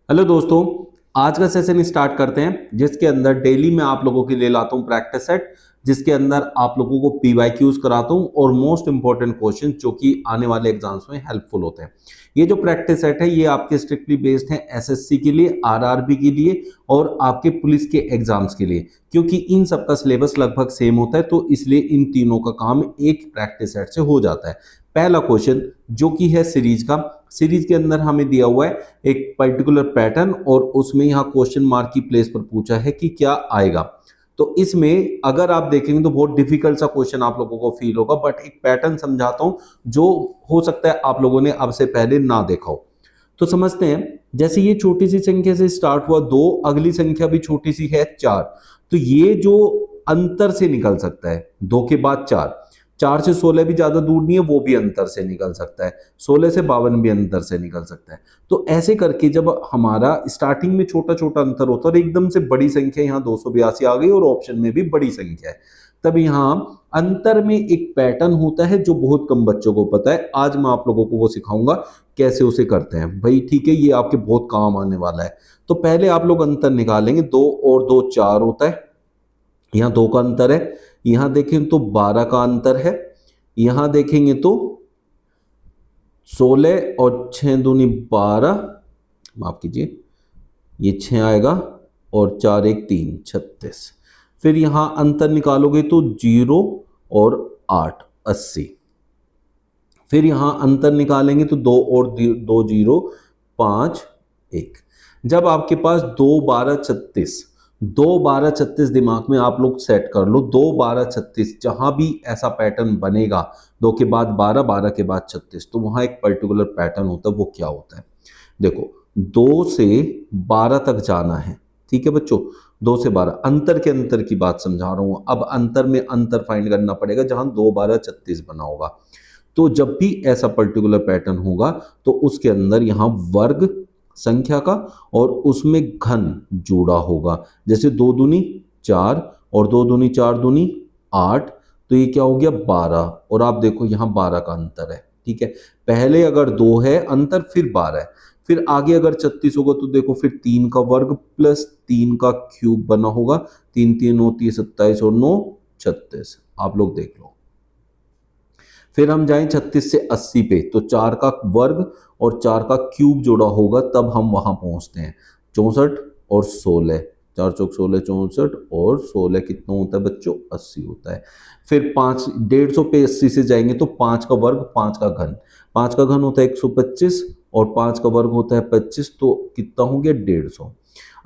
Hello दोस्तों, आज का सेशन स्टार्ट करते हैं जिसके अंदर डेली मैं आप लोगों के लिए लाता हूं प्रैक्टिस सेट, जिसके अंदर आप लोगों को पीवाईक्यूज कराता हूं और मोस्ट इंपॉर्टेंट क्वेश्चन जो कि आने वाले एग्जाम्स में हेल्पफुल होते हैं। ये जो प्रैक्टिस सेट है ये आपके स्ट्रिक्टली बेस्ड है एसएससी के लिए, आरआरबी के लिए और आपके पुलिस के एग्जाम्स के लिए, क्योंकि इन सबका सिलेबस लगभग सेम होता है, तो इसलिए इन तीनों का काम एक प्रैक्टिस सेट से हो जाता है। पहला क्वेश्चन जो कि है सीरीज के अंदर हमें दिया हुआ है एक पर्टिकुलर पैटर्न और उसमें यहाँ क्वेश्चन मार्क की प्लेस पर पूछा है कि क्या आएगा। तो इसमें अगर आप देखेंगे तो बहुत डिफिकल्ट सा क्वेश्चन आप लोगों को फील होगा, बट एक पैटर्न समझाता हूं जो हो सकता है आप लोगों ने अब से पहले ना देखा हो। तो समझते हैं, जैसे ये छोटी सी संख्या से स्टार्ट हुआ 2, अगली संख्या भी छोटी सी है 4, तो ये जो अंतर से निकल सकता है 2 के बाद 4, 4 से 16 भी ज्यादा दूर नहीं है, वो भी अंतर से निकल सकता है, 16 से 52 भी अंतर से निकल सकता है। तो ऐसे करके जब हमारा स्टार्टिंग में छोटा छोटा अंतर होता है और एकदम से बड़ी संख्या यहाँ 282 आ गई और ऑप्शन में भी बड़ी संख्या है, तब यहाँ अंतर में एक पैटर्न होता है जो बहुत कम बच्चों को पता है। आज मैं आप लोगों को वो सिखाऊंगा कैसे उसे करते हैं भाई, ठीक है, ये आपके बहुत काम आने वाला है। तो पहले आप लोग अंतर निकालेंगे, 2 और 2 4 होता है, यहाँ 2 का अंतर है, यहां देखें तो 12 का अंतर है, यहां देखेंगे तो 16 और 6 दूनी 12, माफ कीजिए, ये 6 आएगा और 4 1 3 36। फिर यहां अंतर निकालोगे तो 0 और 8 80। फिर यहां अंतर निकालेंगे तो 2 और 2 0 5 1। जब आपके पास 2 12 36, 2 12 36 दिमाग में आप लोग सेट कर लो, 2 12 36 जहां भी ऐसा पैटर्न बनेगा, 2 के बाद 12 12 के बाद 36, तो वहां एक पर्टिकुलर पैटर्न होता है। वो क्या होता है? देखो, 2 से 12 तक जाना है, ठीक है बच्चों, 2 से 12 अंतर के अंतर की बात समझा रहा हूं। अब अंतर में अंतर फाइंड करना पड़ेगा जहां 2 12 36 बना होगा। तो जब भी ऐसा पर्टिकुलर पैटर्न होगा तो उसके अंदर यहां वर्ग संख्या का और उसमें घन जुड़ा होगा। जैसे 2 दूनी 4 और 2 दूनी 4 दूनी 8, तो ये क्या हो गया 12, और आप देखो यहां 12 का अंतर है, ठीक है। पहले अगर 2 है अंतर, फिर 12 है, फिर आगे अगर 36 होगा तो देखो फिर 3 का वर्ग प्लस 3 का क्यूब बना होगा, 3 3 होती है 27 और 9 36, आप लोग देख लो। फिर हम जाएं 36 से 80 पे, तो 4 का वर्ग और 4 का क्यूब जोड़ा होगा, तब हम वहां पहुंचते हैं 64 और 16, 4 चौक 16 64 और 16 कितना होता है बच्चों 80 होता है। फिर 5 150 पे 80 से जाएंगे तो 5 का वर्ग 5 का घन, 5 का घन होता है 125 और 5 का वर्ग होता है 25, तो कितना हो गया 150।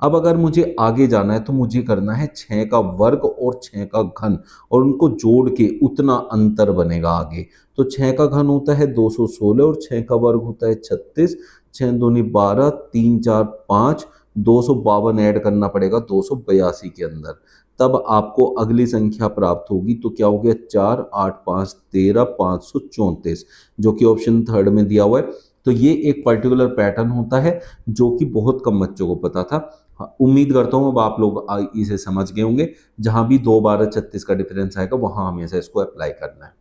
अब अगर मुझे आगे जाना है तो मुझे करना है 6 का वर्ग और 6 का घन, और उनको जोड़ के उतना अंतर बनेगा आगे। तो 6 का घन होता है 216 और 6 का वर्ग होता है 36, 6 दूनी 12 3 4 5, 252 ऐड करना पड़ेगा 282 के अंदर, तब आपको अगली संख्या प्राप्त होगी। तो क्या हो गया 4 8 5 13 534, जो कि ऑप्शन थर्ड में दिया हुआ है। तो ये एक पर्टिकुलर पैटर्न होता है जो कि बहुत कम बच्चों को पता था। हाँ, उम्मीद करता हूं अब आप लोग इसे समझ गए होंगे। जहां भी 2 12 36 का डिफरेंस आएगा वहां हमेशा इसको अप्लाई करना है।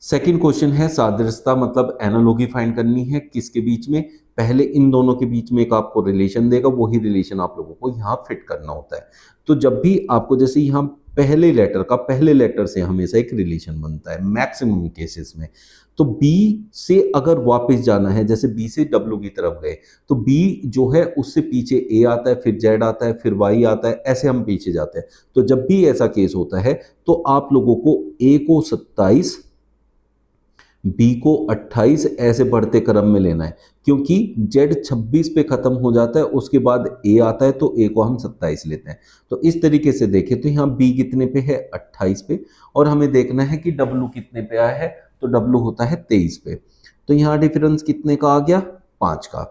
सेकंड क्वेश्चन है सादृश्यता, मतलब एनालॉजी फाइंड करनी है किसके बीच में। पहले इन दोनों के बीच में एक आपको रिलेशन देगा, वही रिलेशन आप लोगों को यहाँ फिट करना होता है। तो जब भी आपको, जैसे यहाँ पहले लेटर से हमेशा एक रिलेशन बनता है मैक्सिमम केसेस में। तो बी से अगर वापस जाना है, जैसे बी से डब्ल्यू की तरफ गए, तो बी जो है उससे पीछे ए आता है, फिर जेड आता है, फिर वाई आता है, ऐसे हम पीछे जाते हैं। तो जब भी ऐसा केस होता है तो आप लोगों को ए को 27, बी को 28 ऐसे बढ़ते क्रम में लेना है, क्योंकि जेड 26 पे खत्म हो जाता है, उसके बाद ए आता है, तो ए को हम 27 लेते हैं। तो इस तरीके से देखें तो यहाँ बी कितने पे है 28 पे, और हमें देखना है कि डब्लू कितने पे आया है, तो डब्लू होता है 23 पे। तो यहाँ डिफरेंस कितने का आ गया 5 का।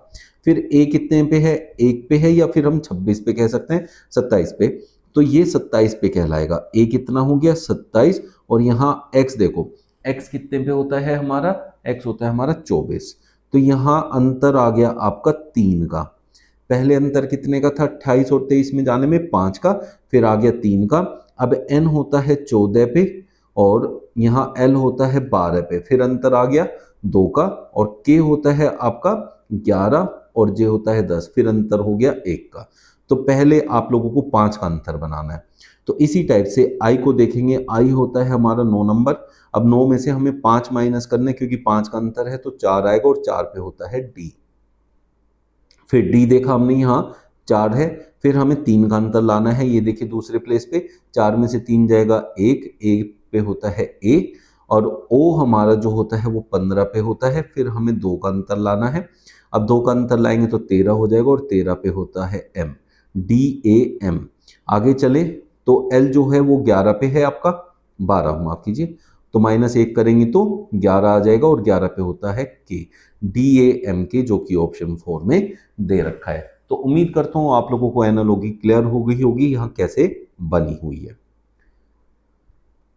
फिर ए कितने पे है 1 पे है, या फिर हम 26 पे कह सकते हैं 27 पे, तो ये 27 पे कहलाएगा। ए कितना हो गया 27, और यहाँ एक्स देखो, x कितने पे होता है हमारा, x होता है हमारा 24। तो यहाँ अंतर आ गया आपका 3 का। पहले अंतर कितने का था 28 और 23 में जाने में 5 का, फिर आ गया 3 का। अब n होता है 14 पे और यहाँ l होता है 12 पे, फिर अंतर आ गया 2 का, और k होता है आपका 11 और जे होता है 10, फिर अंतर हो गया 1 का। तो पहले आप लोगों को 5 का अंतर बनाना है। तो इसी टाइप से आई को देखेंगे, आई होता है हमारा 9 नंबर। अब 9 में से हमें 5 माइनस करना है क्योंकि 5 का अंतर है, तो 4 आएगा और 4 पे होता है डी। फिर डी देखा हमने, यहाँ 4 है, फिर हमें 3 का अंतर लाना है। ये देखिए दूसरे प्लेस पे 4 में से 3 जाएगा 1, ए पे होता है ए, और ओ हमारा जो होता है वो 15 पे होता है। फिर हमें 2 का अंतर लाना है। अब 2 का अंतर लाएंगे तो 13 हो जाएगा और 13 पे होता है एम, डी ए एम। आगे चले तो एल जो है वो 11 पे है आपका, 12 माफ कीजिए, तो -1 करेंगे तो 11 आ जाएगा और 11 पे होता है के, डी ए एम के, जो कि ऑप्शन 4 में दे रखा है। तो उम्मीद करता हूं आप लोगों को एनालॉजी क्लियर हो गई होगी यहाँ कैसे बनी हुई है।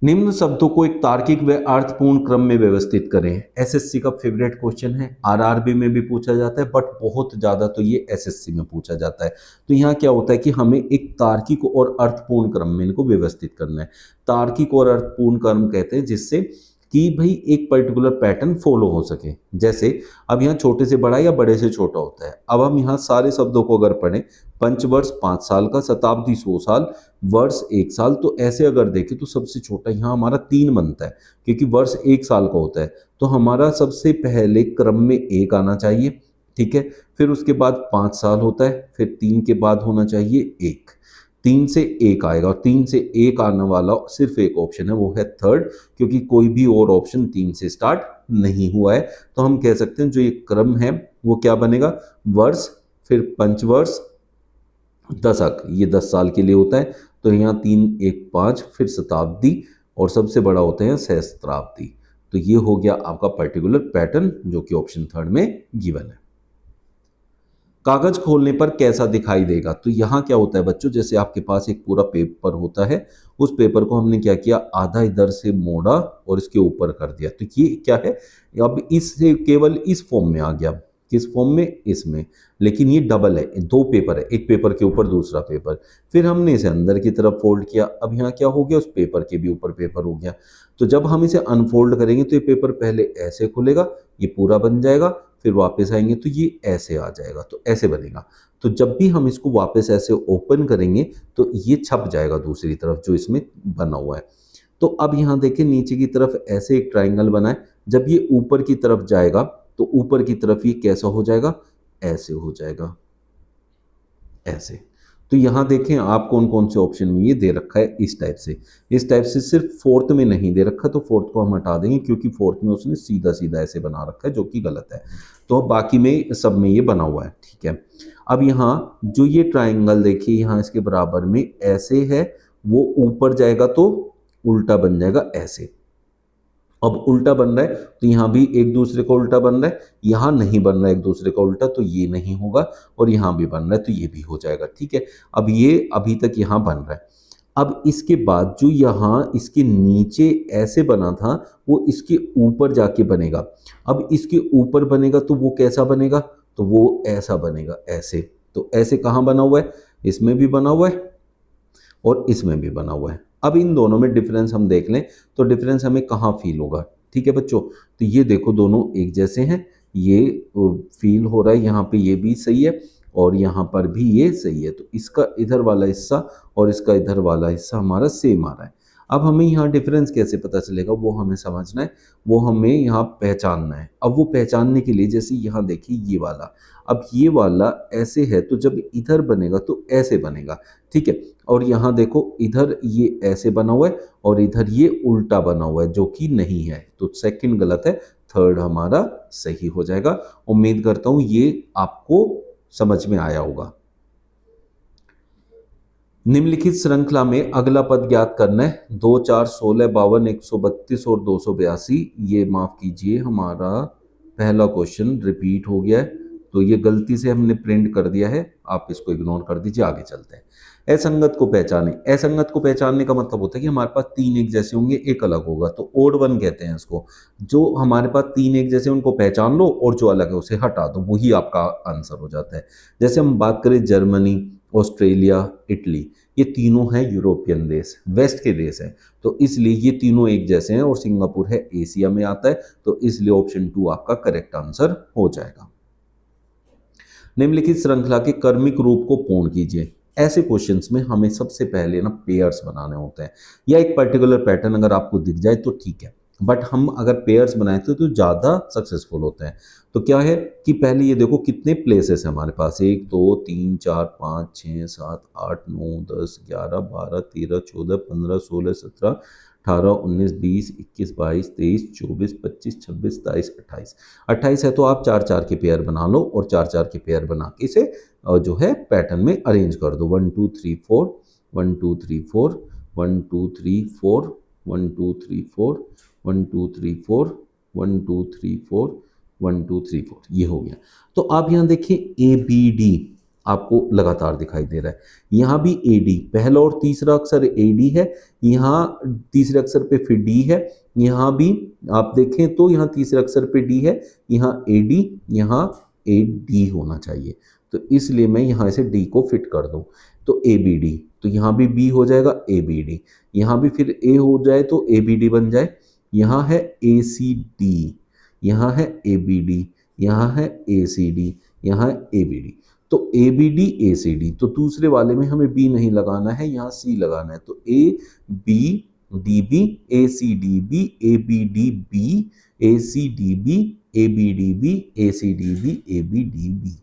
निम्न शब्दों को एक तार्किक व अर्थपूर्ण क्रम में व्यवस्थित करें। एसएससी का फेवरेट क्वेश्चन है, आरआरबी में भी पूछा जाता है, बट बहुत ज्यादा तो ये एसएससी में पूछा जाता है। तो यहाँ क्या होता है कि हमें एक तार्किक और अर्थपूर्ण क्रम में इनको व्यवस्थित करना है। तार्किक और अर्थपूर्ण क्रम कहते हैं जिससे कि भाई एक पर्टिकुलर पैटर्न फॉलो हो सके। जैसे अब यहाँ छोटे से बड़ा या बड़े से छोटा होता है। अब हम यहाँ सारे शब्दों को अगर पढ़ें, पंचवर्ष 5 साल का, शताब्दी 100 साल, वर्ष 1 साल, तो ऐसे अगर देखें तो सबसे छोटा यहाँ हमारा 3 बनता है क्योंकि वर्ष 1 साल का होता है। तो हमारा सबसे पहले क्रम में 1 आना चाहिए, ठीक है। फिर उसके बाद 5 साल होता है, फिर 3 के बाद होना चाहिए 1, 3 से 1 आएगा, और 3 से 1 आने वाला सिर्फ एक ऑप्शन है, वो है थर्ड, क्योंकि कोई भी और ऑप्शन 3 से स्टार्ट नहीं हुआ है। तो हम कह सकते हैं जो ये क्रम है वो क्या बनेगा, वर्ष, फिर पंचवर्ष, दशक, ये 10 साल के लिए होता है। तो यहाँ 3 1 5, फिर शताब्दी, और सबसे बड़ा होते हैं सहस्त्राब्दी। तो ये हो गया आपका पर्टिकुलर पैटर्न जो कि ऑप्शन थर्ड में गिवन है। कागज खोलने पर कैसा दिखाई देगा, तो यहाँ क्या होता है बच्चों, जैसे आपके पास एक पूरा पेपर होता है, उस पेपर को हमने क्या किया, आधा इधर से मोड़ा और इसके ऊपर कर दिया। तो ये क्या है, अब इससे केवल इस फॉर्म में आ गया, किस फॉर्म में, इसमें, लेकिन ये डबल है, 2 पेपर है, एक पेपर के ऊपर दूसरा पेपर। फिर हमने इसे अंदर की तरफ फोल्ड किया, अब यहाँ क्या हो गया, उस पेपर के भी ऊपर पेपर हो गया। तो जब हम इसे अनफोल्ड करेंगे तो ये पेपर पहले ऐसे खुलेगा, ये पूरा बन जाएगा, फिर वापस आएंगे तो ये ऐसे आ जाएगा, तो ऐसे बनेगा। तो जब भी हम इसको वापस ऐसे ओपन करेंगे तो ये छप जाएगा दूसरी तरफ जो इसमें बना हुआ है। तो अब यहाँ देखें नीचे की तरफ ऐसे एक ट्राइंगल बना है, जब ये ऊपर की तरफ जाएगा तो ऊपर की तरफ ये कैसा हो जाएगा, ऐसे हो जाएगा, ऐसे। तो यहाँ देखें आप कौन कौन से ऑप्शन में ये दे रखा है, इस टाइप से, इस टाइप से, सिर्फ फोर्थ में नहीं दे रखा, तो फोर्थ को हम हटा देंगे क्योंकि फोर्थ में उसने सीधा सीधा ऐसे बना रखा है जो कि गलत है। तो बाकी में सब में ये बना हुआ है, ठीक है। अब यहाँ जो ये ट्राइंगल देखिए, यहाँ इसके बराबर में ऐसे है, वो ऊपर जाएगा तो उल्टा बन जाएगा ऐसे। अब उल्टा बन रहा है तो यहाँ भी एक दूसरे का उल्टा बन रहा है, यहाँ नहीं बन रहा है एक दूसरे का उल्टा, तो ये नहीं होगा, और यहाँ भी बन रहा है तो ये भी हो जाएगा, ठीक है। अब ये अभी तक यहाँ बन रहा है। अब इसके बाद जो यहाँ इसके नीचे ऐसे बना था वो इसके ऊपर जाके बनेगा। अब इसके ऊपर बनेगा तो वो कैसा बनेगा, तो वो ऐसा बनेगा, ऐसे। तो ऐसे कहाँ बना हुआ है, इसमें भी बना हुआ है और इसमें भी बना हुआ है। अब इन दोनों में डिफरेंस हम देख लें तो डिफरेंस हमें कहाँ फील होगा, ठीक है बच्चों। तो ये देखो दोनों एक जैसे हैं, ये फील हो रहा है, यहाँ पे ये भी सही है और यहाँ पर भी ये सही है। तो इसका इधर वाला हिस्सा और इसका इधर वाला हिस्सा हमारा सेम आ रहा है। अब हमें यहाँ डिफरेंस कैसे पता चलेगा वो हमें समझना है, वो हमें यहाँ पहचानना है। अब वो पहचानने के लिए जैसे यहाँ देखिए ये वाला, अब ये वाला ऐसे है तो जब इधर बनेगा तो ऐसे बनेगा, ठीक है। और यहाँ देखो इधर ये ऐसे बना हुआ है और इधर ये उल्टा बना हुआ है जो कि नहीं है, तो सेकंड गलत है, थर्ड हमारा सही हो जाएगा। उम्मीद करता हूं ये आपको समझ में आया होगा। निम्नलिखित श्रृंखला में अगला पद ज्ञात करना है, 2 4 16 52 132 और 282। ये माफ कीजिए हमारा पहला क्वेश्चन रिपीट हो गया है, तो ये गलती से हमने प्रिंट कर दिया है, आप इसको इग्नोर कर दीजिए, आगे चलते हैं। असंगत को पहचाने, असंगत को पहचानने का मतलब होता है कि हमारे पास 3 एक जैसे होंगे, एक अलग होगा, तो ओड वन कहते हैं इसको। जो हमारे पास 3 एक जैसे उनको पहचान लो और जो अलग है उसे हटा दो, वही आपका आंसर हो जाता है। जैसे हम बात करें जर्मनी, ऑस्ट्रेलिया, इटली, ये तीनों हैं यूरोपियन देश, वेस्ट के देश हैं, तो इसलिए ये तीनों एक जैसे हैं, और सिंगापुर है एशिया में आता है, तो इसलिए ऑप्शन 2 आपका करेक्ट आंसर हो जाएगा। निम्नलिखित श्रृंखला के कर्मिक रूप को पूर्ण कीजिए। ऐसे क्वेश्चंस में हमें सबसे पहले ना पेयर्स बनाने होते हैं, या एक पर्टिकुलर पैटर्न अगर आपको दिख जाए तो ठीक है, बट हम अगर पेयर्स बनाए तो ज़्यादा सक्सेसफुल होते हैं। तो क्या है कि पहले ये देखो कितने प्लेसेस हैं हमारे पास, 1 2 3 4 5 6 7 8 9 10 11 12 13 14 15 16 17 18 19 20 21 22 23 24 25 26 27 28 28 है, तो आप चार चार के पेयर बना लो और चार चार के पेयर बना के इसे जो है पैटर्न में अरेंज कर दो। 1 2 3 4 1 2 3 4 1 2 3 4 1 2 3 4 1 2 3 4 1 2 3 4 1 2 3 4, ये हो गया। तो आप यहाँ देखिए ए बी डी आपको लगातार दिखाई दे रहा है, यहाँ भी ए डी, पहला और तीसरा अक्षर ए डी है, यहाँ तीसरे अक्षर पे फिर डी है, यहाँ भी आप देखें तो यहाँ तीसरे अक्षर पे डी है, यहाँ ए डी, यहाँ ए डी होना चाहिए। तो इसलिए मैं यहाँ से डी को फिट कर दूँ, तो ए बी डी, तो यहाँ भी बी हो जाएगा ए बी डी, यहाँ भी फिर ए हो जाए तो ए बी डी बन जाए, यहाँ है ए सी डी, यहाँ है ए बी डी, यहाँ है ए सी डी, यहाँ है ए बी डी। तो A B D A C D, तो दूसरे वाले में हमें बी नहीं लगाना है, यहाँ सी लगाना है। तो A B D B, A C D B, A B D B, A C D B, A B D B, A C D B, A B D B,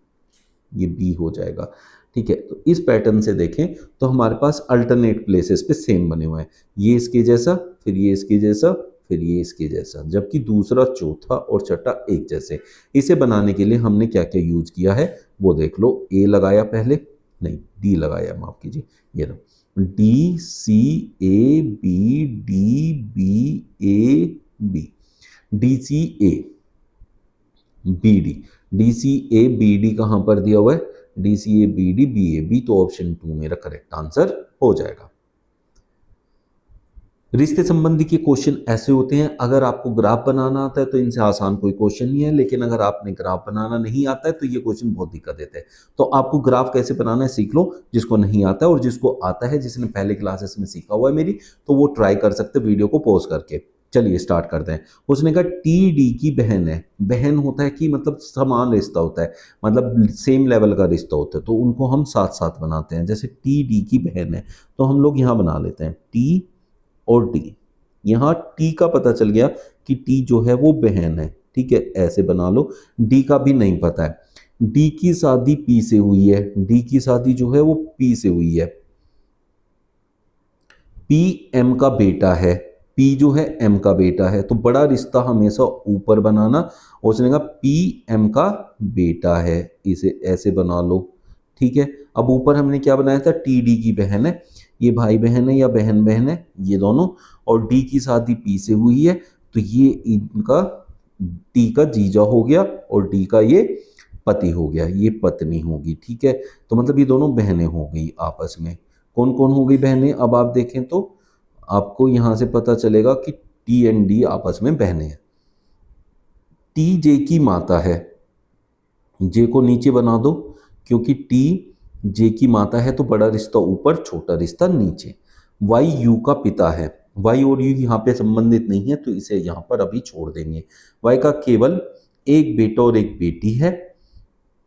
ये बी हो जाएगा। ठीक है, तो इस पैटर्न से देखें तो हमारे पास अल्टरनेट प्लेसेस पे सेम बने हुए हैं, ये इसके जैसा, फिर ये इसके जैसा, फिर ये इसके जैसा, जबकि दूसरा चौथा और छठा एक जैसे। इसे बनाने के लिए हमने क्या क्या यूज किया है वो देख लो। ए लगाया पहले, नहीं डी लगाया, माफ कीजिए, ये रहा D C A B D B A B, D C A B D, D C A B D कहाँ पर दिया हुआ है, D C A B D B A B, तो ऑप्शन 2 मेरा करेक्ट आंसर हो जाएगा। रिश्ते संबंधी के क्वेश्चन ऐसे होते हैं, अगर आपको ग्राफ बनाना आता है तो इनसे आसान कोई क्वेश्चन नहीं है, लेकिन अगर आपने ग्राफ बनाना नहीं आता है तो ये क्वेश्चन बहुत दिक्कत देते हैं। तो आपको ग्राफ कैसे बनाना है सीख लो, जिसको नहीं आता है, और जिसको आता है, जिसने पहले क्लासेस में सीखा हुआ है मेरी, तो वो ट्राई कर सकते वीडियो को पॉज करके। चलिए स्टार्ट करते हैं। उसने कहा टी डी की बहन है, बहन होता है कि मतलब समान रिश्ता होता है, मतलब सेम लेवल का रिश्ता होता है, तो उनको हम साथ साथ बनाते हैं। जैसे टी डी की बहन है तो हम लोग यहाँ बना लेते हैं टी और डी, यहाँ टी का पता चल गया कि टी जो है वो बहन है, ठीक है, ऐसे बना लो। डी का भी नहीं पता है, डी की शादी पी से हुई है, डी की शादी जो है वो पी से हुई है, पी एम का बेटा है, पी जो है एम का बेटा है, तो बड़ा रिश्ता हमेशा ऊपर बनाना, और उसने कहा पी एम का बेटा है, इसे ऐसे बना लो, ठीक है। अब ऊपर हमने क्या बनाया था, टी डी की बहन है, ये भाई बहन है या बहन बहन है ये दोनों, और डी की शादी पी से हुई है, तो ये इनका टी का जीजा हो गया और डी का ये पति हो गया, ये पत्नी होगी, ठीक है। तो मतलब ये दोनों बहनें हो गई आपस में। कौन कौन हो गई बहनें, अब आप देखें तो आपको यहां से पता चलेगा कि टी एंड डी आपस में बहनें हैं। टी जे की माता है, जे को नीचे बना दो, क्योंकि टी जे की माता है तो बड़ा रिश्ता ऊपर, छोटा रिश्ता नीचे। वाई यू का पिता है, वाई और यू यहाँ पे संबंधित नहीं है तो इसे यहाँ पर अभी छोड़ देंगे। वाई का केवल एक बेटा और एक बेटी है,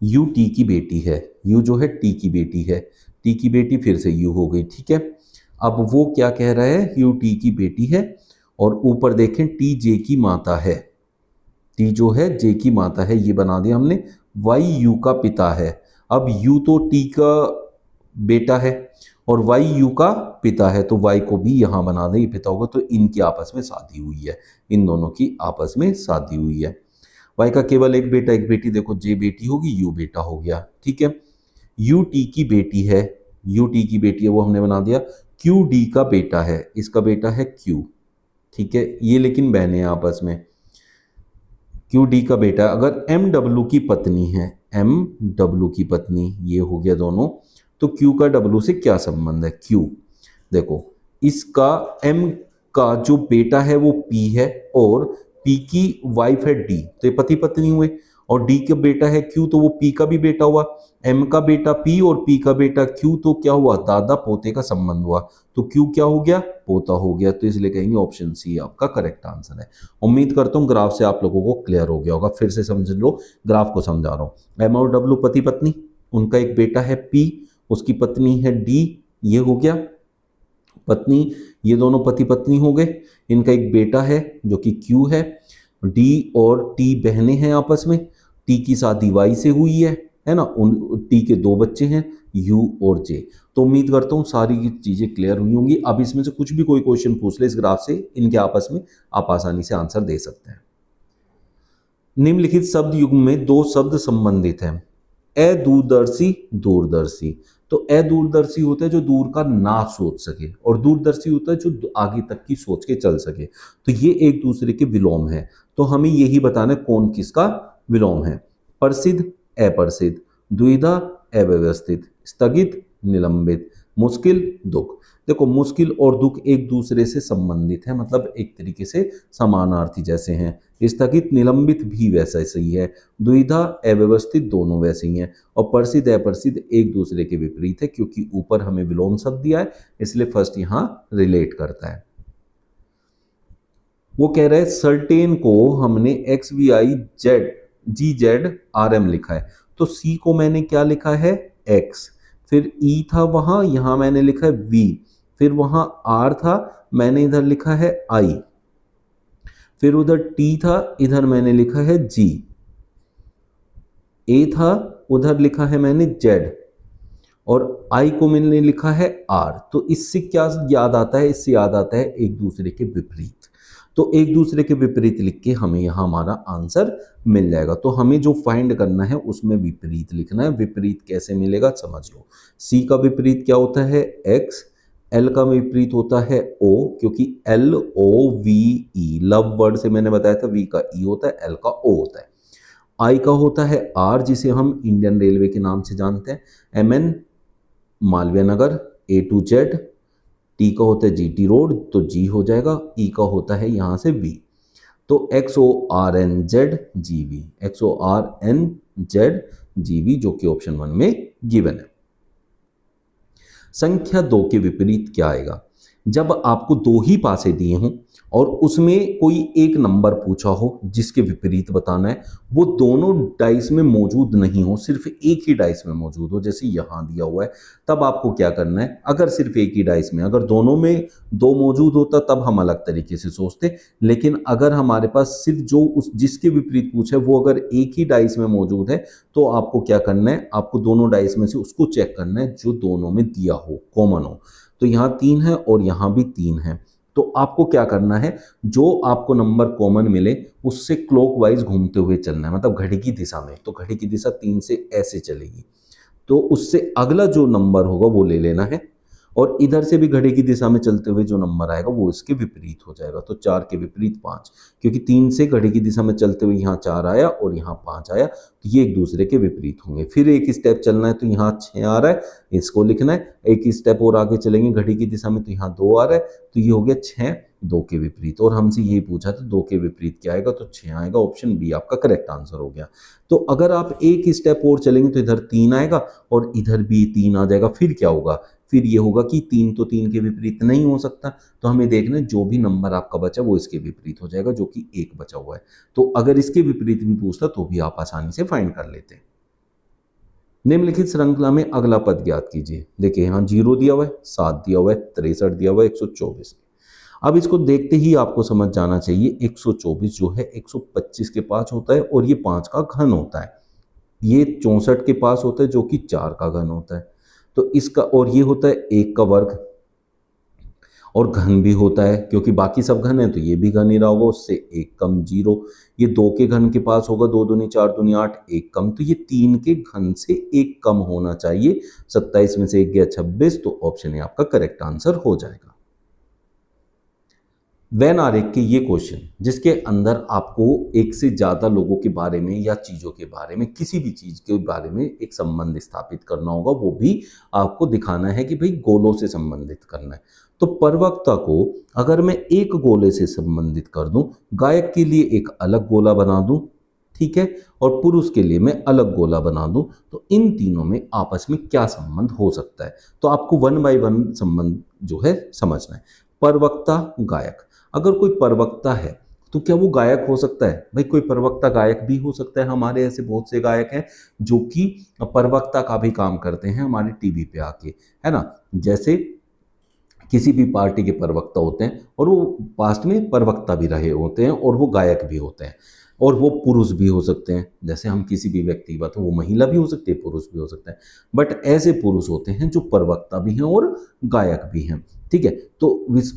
यू टी की बेटी है, यू जो है टी की बेटी है, टी की बेटी फिर से यू हो गई, ठीक है। अब वो क्या कह रहा है, यू टी की बेटी है, और ऊपर देखें टी जे की माता है, टी जो है जे की माता है, ये बना दिया हमने। वाई यू का पिता है, अब यू तो टी का बेटा है और वाई यू का पिता है, तो वाई को भी यहाँ बना दें, ये पिता होगा, तो इनकी आपस में शादी हुई है, इन दोनों की आपस में शादी हुई है। वाई का केवल एक बेटा एक बेटी, देखो जे बेटी होगी यू बेटा हो गया, ठीक है। यू टी की बेटी है, यू टी की बेटी है वो हमने बना दिया। क्यू डी का बेटा है, इसका बेटा है क्यू, ठीक है, ये लेकिन बहनें हैं आपस में। क्यू डी का बेटा, अगर एम डब्ल्यू की पत्नी है, एम डब्ल्यू की पत्नी, ये हो गया दोनों, तो क्यू का डब्ल्यू से क्या संबंध है, क्यू देखो, इसका एम का जो बेटा है वो पी है और पी की वाइफ है डी, तो ये पति पत्नी हुए, और डी का बेटा है क्यू तो वो पी का भी बेटा हुआ, एम का बेटा पी और पी का बेटा क्यू तो क्या हुआ, दादा पोते का संबंध हुआ, तो क्यू क्या हो गया, पोता हो गया। तो इसलिए कहेंगे ऑप्शन सी आपका करेक्ट आंसर है। उम्मीद करता हूं ग्राफ से आप लोगों को क्लियर हो गया होगा, फिर से समझ लो, ग्राफ को समझा रहा हूं। एम और डब्ल्यू पति पत्नी, उनका एक बेटा है पी, उसकी पत्नी है डी, ये हो गया पत्नी, ये दोनों पति पत्नी हो गए, इनका एक बेटा है जो कि क्यू है, डी और टी बहनें हैं आपस में, टी की शादी वाई से हुई है ना, उन टी के दो बच्चे हैं यू और जे। तो उम्मीद करता हूँ सारी चीजें क्लियर हुई होंगी। अब इसमें से कुछ भी कोई क्वेश्चन पूछ ले इस ग्राफ से, इनके आपस में आप आसानी से आंसर दे सकते हैं। निम्नलिखित शब्द युग्म में दो शब्द संबंधित हैं, अदूरदर्शी दूरदर्शी। तो अदूरदर्शी होता है जो दूर का ना सोच सके, और दूरदर्शी होता है जो आगे तक की सोच के चल सके। तो ये एक दूसरे के विलोम है, तो हमें यही बताना है कौन किसका विलोम है। प्रसिद्ध अप्रसिद्ध, द्विधा अव्यवस्थित, स्थगित निलंबित, मुश्किल दुख। देखो मुश्किल और दुख एक दूसरे से संबंधित है, मतलब एक तरीके से समानार्थी जैसे हैं। स्थगित निलंबित भी वैसा सही है, द्विधा अव्यवस्थित दोनों वैसे ही हैं, और प्रसिद्ध अप्रसिद्ध एक दूसरे के विपरीत है, क्योंकि ऊपर हमें विलोम शब्द दिया है इसलिए फर्स्ट यहां रिलेट करता है। वो कह रहा है सर्टेन को हमने X V I Z G Z R M लिखा है, तो सी को मैंने क्या लिखा है एक्स, फिर ई था वहां, यहां मैंने लिखा है वी, फिर वहां आर था मैंने इधर लिखा है आई, फिर उधर टी था इधर मैंने लिखा है जी, ए था उधर लिखा है मैंने जेड, और आई को मैंने लिखा है आर। तो इससे क्या याद आता है, इससे याद आता है एक दूसरे के विपरीत। तो एक दूसरे के विपरीत लिख के हमें यहां हमारा आंसर मिल जाएगा। तो हमें जो फाइंड करना है उसमें विपरीत लिखना है। विपरीत कैसे मिलेगा समझ लो। सी का विपरीत क्या होता है एक्स, एल का विपरीत होता है ओ, क्योंकि L O V E love word से मैंने बताया था, वी का ई होता है, एल का ओ होता है। आई का होता है आर, जिसे हम इंडियन रेलवे के नाम से जानते हैं, M N Malviya Nagar, A to Z, T का होता है जीटी रोड तो जी हो जाएगा, ई का होता है यहां से वी, तो X O R N Z G V, X O R N Z G V, जो कि ऑप्शन 1 में गिवन है। संख्या 2 के विपरीत क्या आएगा, जब आपको दो ही पासे दिए हों और उसमें कोई एक नंबर पूछा हो जिसके विपरीत बताना है, वो दोनों डाइस में मौजूद नहीं हो, सिर्फ एक ही डाइस में मौजूद हो, जैसे यहां दिया हुआ है, तब आपको क्या करना है, अगर सिर्फ एक ही डाइस में, अगर दोनों में दो मौजूद होता तब हम अलग तरीके से सोचते, लेकिन अगर हमारे पास सिर्फ जो उस जिसके विपरीत पूछा है वो अगर एक ही डाइस में मौजूद है, तो आपको क्या करना है, आपको दोनों डाइस में से उसको चेक करना है जो दोनों में दिया हो, कॉमन हो। तो यहाँ 3 है और यहाँ भी 3 है, तो आपको क्या करना है, जो आपको नंबर कॉमन मिले उससे क्लॉकवाइज घूमते हुए चलना है, मतलब घड़ी की दिशा में। तो घड़ी की दिशा 3 से ऐसे चलेगी, तो उससे अगला जो नंबर होगा वो ले लेना है, और इधर से भी घड़ी की दिशा में चलते हुए जो नंबर आएगा वो इसके विपरीत हो जाएगा। तो 4 के विपरीत 5, क्योंकि 3 से घड़ी की दिशा में चलते हुए यहाँ 4 आया और यहाँ 5 आया, तो ये एक दूसरे के विपरीत होंगे। फिर एक स्टेप चलना है तो यहाँ 6 आ रहा है, इसको लिखना है, एक स्टेप और आगे चलेंगे घड़ी की दिशा में तो यहाँ 2 आ रहा है, तो ये हो गया 6 2 के विपरीत। और हमसे यही पूछा था 2 के विपरीत क्या आएगा, तो 6 आएगा, ऑप्शन बी आपका करेक्ट आंसर हो गया। तो अगर आप एक स्टेप और चलेंगे तो इधर 3 आएगा और इधर भी 3 आ जाएगा, फिर क्या होगा, फिर ये होगा कि 3 तो 3 के विपरीत नहीं हो सकता, तो हमें देखना है जो भी नंबर आपका बचा वो इसके विपरीत हो जाएगा, जो कि 1 बचा हुआ है। तो अगर इसके विपरीत भी पूछता तो भी आप आसानी से फाइंड कर लेते। निम्नलिखित श्रृंखला में अगला पद ज्ञात कीजिए। देखिए यहाँ 0 दिया हुआ है, 7 दिया हुआ है, 63 दिया हुआ है, 124। अब इसको देखते ही आपको समझ जाना चाहिए 124 जो है 125 के पास होता है और ये 5 का घन होता है, ये 64 के पास होता है जो कि 4 का घन होता है। तो इसका, और ये होता है 1 का वर्ग, और घन भी होता है क्योंकि बाकी सब घन है तो ये भी घन ही रहा होगा, उससे 1 कम 0, ये 2 के घन के पास होगा, 2 दूनी 4 दूनी 8, 1 कम, तो ये 3 के घन से 1 कम होना चाहिए। 27 में से 1 गया 26, तो ऑप्शन ए आपका करेक्ट आंसर हो जाएगा। वेन आरेख के ये क्वेश्चन जिसके अंदर आपको एक से ज्यादा लोगों के बारे में या चीजों के बारे में, किसी भी चीज के बारे में एक संबंध स्थापित करना होगा, वो भी आपको दिखाना है कि भाई गोलों से संबंधित करना है। तो परवक्ता को अगर मैं एक गोले से संबंधित कर दूं, गायक के लिए एक अलग गोला बना दूं, ठीक है, और पुरुष के लिए मैं अलग गोला बना दूं, तो इन तीनों में आपस में क्या संबंध हो सकता है। तो आपको 1 बाय 1 संबंध जो है समझना है। परवक्ता गायक, अगर कोई परवक्ता है तो क्या वो गायक हो सकता है? भाई कोई परवक्ता गायक भी हो सकता है। हमारे ऐसे बहुत से गायक हैं जो कि परवक्ता का भी काम करते हैं हमारे टीवी पे आके, है ना। जैसे किसी भी पार्टी के प्रवक्ता होते हैं और वो पास्ट में प्रवक्ता भी रहे होते हैं और वो गायक भी होते हैं, और वो पुरुष भी हो सकते हैं। जैसे हम किसी भी व्यक्ति की बात हो, वो महिला भी हो सकती है, पुरुष भी हो सकता है, बट ऐसे पुरुष होते हैं जो प्रवक्ता भी हैं और गायक भी हैं। ठीक है, तो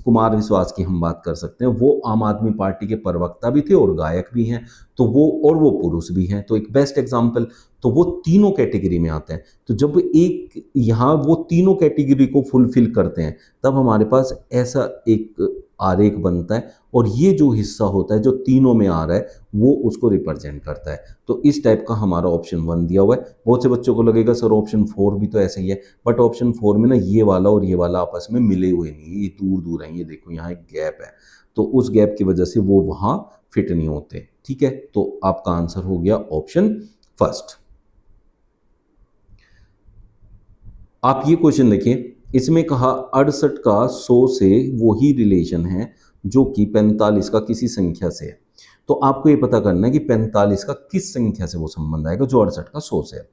कुमार विश्वास की हम बात कर सकते हैं, वो आम आदमी पार्टी के प्रवक्ता भी थे और गायक भी हैं, तो वो पुरुष भी हैं, तो एक बेस्ट एग्जाम्पल। तो वो तीनों कैटेगरी में आते हैं। तो जब एक यहाँ वो तीनों कैटेगरी को फुलफिल करते हैं, तब हमारे पास ऐसा एक आरेख बनता है, और ये जो हिस्सा होता है जो तीनों में आ रहा है वो उसको रिप्रेजेंट करता है। तो इस टाइप का हमारा ऑप्शन 1 दिया हुआ है। बहुत से बच्चों को लगेगा सर ऑप्शन 4 भी तो ऐसे ही है, बट ऑप्शन 4 में ना ये वाला और ये वाला आपस में मिले हुए नहीं है, ये दूर दूर हैं। ये देखो यहाँ एक गैप है, तो उस गैप की वजह से वो वहाँ फिट नहीं होते। ठीक है, तो आपका आंसर हो गया ऑप्शन फर्स्ट। आप ये क्वेश्चन देखिए, इसमें कहा 68 का 100 से वही रिलेशन है जो कि 45 का किसी संख्या से है। तो आपको ये पता करना है कि 45 का किस संख्या से वो संबंध आएगा जो 68 का 100 से है।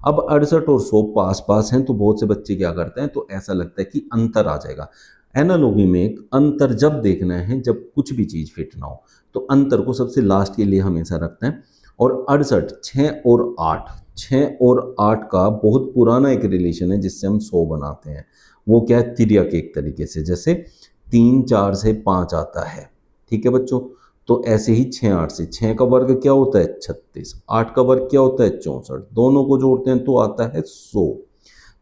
अब 68 और 100 पास पास हैं, तो बहुत से बच्चे क्या करते हैं, तो ऐसा लगता है कि अंतर आ जाएगा। एनालॉजी में एक अंतर जब देखना है जब कुछ भी चीज़ फिट ना हो, तो अंतर को सबसे लास्ट के लिए हमेशा रखते हैं। और 68 6 और 8 का बहुत पुराना एक रिलेशन है जिससे हम 100 बनाते हैं। वो क्या है, तिर्यक एक तरीके से, जैसे 3 4 से 5 आता है। ठीक है बच्चों, तो ऐसे ही 6 8 से 6 का वर्ग क्या होता है 36, 8 का वर्ग क्या होता है 64, दोनों को जोड़ते हैं तो आता है 100।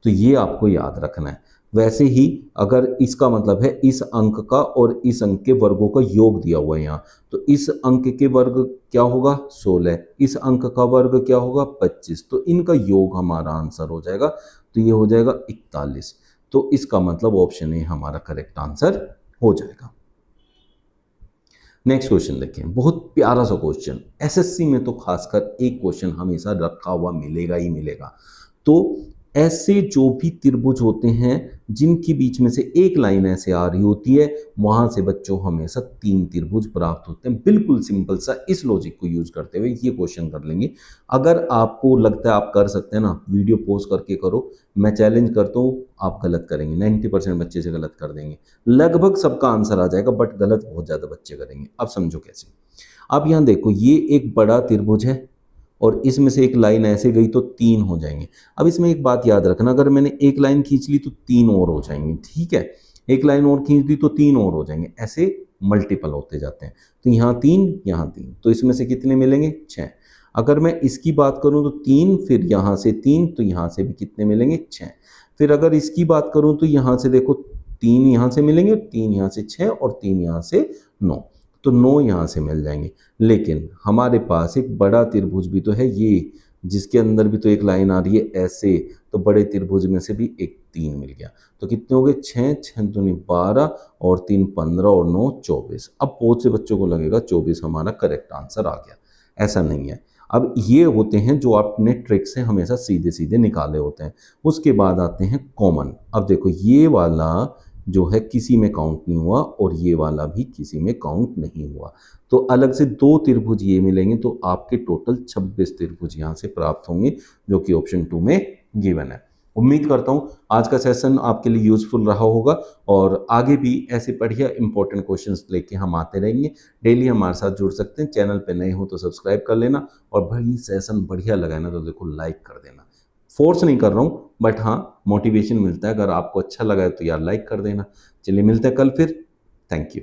तो ये आपको याद रखना है। वैसे ही अगर इसका मतलब है इस अंक का और इस अंक के वर्गों का योग दिया हुआ है यहाँ, तो इस अंक के वर्ग क्या होगा 16, इस अंक का वर्ग क्या होगा 25, तो इनका योग हमारा आंसर हो जाएगा, तो ये हो जाएगा 41। तो इसका मतलब ऑप्शन ए हमारा करेक्ट आंसर हो जाएगा। नेक्स्ट क्वेश्चन देखें, बहुत प्यारा सा क्वेश्चन, एसएससी में तो खासकर एक क्वेश्चन हमेशा रखा हुआ मिलेगा ही मिलेगा। तो ऐसे जो भी त्रिभुज होते हैं जिनके बीच में से एक लाइन ऐसे आ रही होती है, वहां से बच्चों हमेशा 3 त्रिभुज प्राप्त होते हैं। बिल्कुल सिंपल सा इस लॉजिक को यूज करते हुए ये क्वेश्चन कर लेंगे। अगर आपको लगता है आप कर सकते हैं ना, वीडियो पॉज करके करो। मैं चैलेंज करता हूँ आप गलत करेंगे, 90% बच्चे से गलत कर देंगे। लगभग सबका आंसर आ जाएगा, बट गलत बहुत ज्यादा बच्चे करेंगे। अब समझो कैसे। अब यहाँ देखो, ये एक बड़ा त्रिभुज है और इसमें से एक लाइन ऐसे गई तो 3 हो जाएंगे। अब इसमें एक बात याद रखना, अगर मैंने एक लाइन खींच ली तो 3 और हो जाएंगे। ठीक है, एक लाइन और खींच दी तो 3 और हो जाएंगे, ऐसे मल्टीपल होते जाते हैं। तो यहाँ 3 यहाँ 3, तो इसमें से कितने मिलेंगे 6। अगर मैं इसकी बात करूं तो 3, फिर यहाँ से 3, तो यहाँ से भी कितने मिलेंगे 6। फिर अगर इसकी बात करूं तो यहाँ से देखो 3 यहाँ से मिलेंगे, 3 यहाँ से 6 और 3 यहाँ से 9, तो 9 यहाँ से मिल जाएंगे। लेकिन हमारे पास एक बड़ा त्रिभुज भी तो है ये, जिसके अंदर भी तो एक लाइन आ रही है ऐसे, तो बड़े त्रिभुज में से भी एक 3 मिल गया। तो कितने हो गए 6 6 दूनी 12 और 3 15 और 9 24। अब बहुत से बच्चों को लगेगा 24 हमारा करेक्ट आंसर आ गया, ऐसा नहीं है। अब ये होते हैं जो आपने ट्रिक से हमेशा सीधे सीधे निकाले होते हैं। उसके बाद आते हैं कॉमन। अब देखो ये वाला जो है किसी में काउंट नहीं हुआ और ये वाला भी किसी में काउंट नहीं हुआ, तो अलग से 2 त्रिभुज ये मिलेंगे, तो आपके टोटल 26 त्रिभुज यहाँ से प्राप्त होंगे, जो कि ऑप्शन 2 में गिवन है। उम्मीद करता हूँ आज का सेशन आपके लिए यूजफुल रहा होगा, और आगे भी ऐसे बढ़िया इंपॉर्टेंट क्वेश्चंस लेके हम आते रहेंगे। डेली हमारे साथ जुड़ सकते हैं। चैनल पे नए हो तो सब्सक्राइब कर लेना, और भाई सेशन बढ़िया लगा है ना तो देखो लाइक कर देना। फोर्स नहीं कर रहा हूँ, बट हाँ मोटिवेशन मिलता है। अगर आपको अच्छा लगा है तो यार लाइक कर देना। चलिए मिलते हैं कल फिर। Thank you.